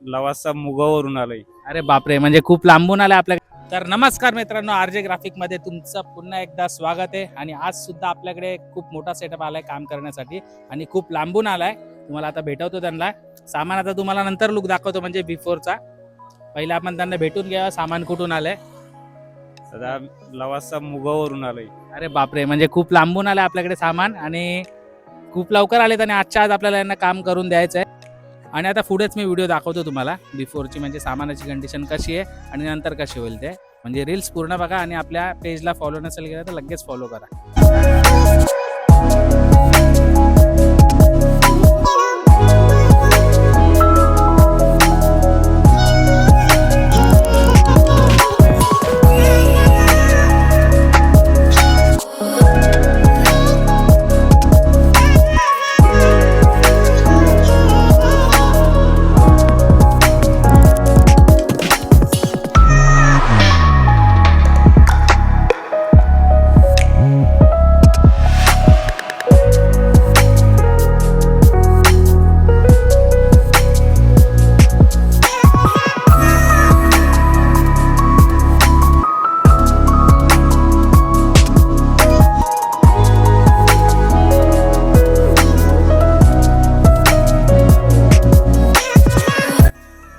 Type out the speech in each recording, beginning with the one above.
लवासा मुगावरून आलोय. अरे बापरे, म्हणजे खूप लांबून आला आपल्या. तर नमस्कार मित्रांनो, आरजे ग्राफिक मध्ये तुमचं पुन्हा एकदा स्वागत आहे. आणि आज सुद्धा आपल्याकडे खूप मोठा सेटअप आलाय काम करण्यासाठी आणि खूप लांबून आलाय. तुम्हाला आता भेटवतो त्यांना. सामान आता तुम्हाला नंतर लुक दाखवतो, म्हणजे बिफोरचा. पहिला आपण त्यांना भेटून घ्या, सामान कुठून आलंय. सदा लवासा मुगावरून आलोय. अरे बापरे, म्हणजे खूप लांबून आलंय आपल्याकडे सामान आणि खूप लवकर आलेत आणि आजच्या आज आपल्याला यांना काम करून द्यायचं आहे. आणि आता पुढेच मी व्हिडिओ दाखवतो तुम्हाला बिफोरची, म्हणजे सामानाची कंडिशन कशी आहे आणि नंतर कशी होईल ते. म्हणजे रील्स पूर्ण बघा आणि आपल्या पेजला फॉलो नसेल केलं तर लगेच फॉलो करा.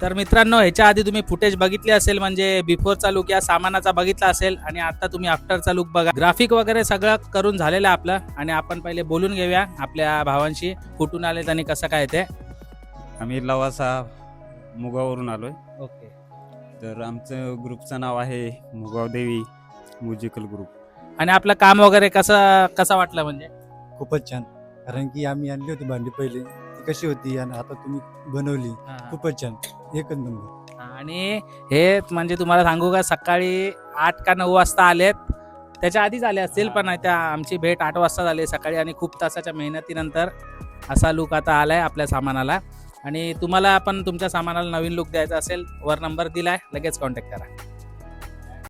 तर मित्रांनो, ह्याच्या आधी तुम्ही फुटेज बघितले असेल, म्हणजे बिफोरचा लुक या सामानाचा बघितला असेल आणि आता तुम्ही आफ्टरचा लुक बघा. ग्राफिक वगैरे सगळं करून झालेलं आहे आपलं. आणि आपण पहिले बोलून घेऊया आपल्या भावांशी, कुठून आलेत आणि कसं काय ते. आम्ही लवासा मुगावरून आलोय. ओके. तर आमचं ग्रुपचं नाव आहे मुगाव देवी म्युझिकल ग्रुप. आणि आपलं काम वगैरे कसं वाटलं म्हणजे? खूपच छान. कारण की आम्ही आणली होती भांडी पहिले, ती कशी होती आणि आता तुम्ही बनवली, खूपच छान, एकच नंबर. आणि हे म्हणजे तुम्हाला सांगू का, सकाळी 8 का 9 वाजता आलेत. त्याच्या आधीच आले असतील, पण त्या आमची भेट 8 वाजता झाली सकाळी आणि खूप तासाच्या मेहनतीनंतर असा लुक आता आलाय आपल्या सामानाला. आणि तुम्हाला पण तुमच्या सामानाला नवीन लुक द्यायचा असेल, वर नंबर दिलाय, लगेच कॉन्टॅक्ट करा.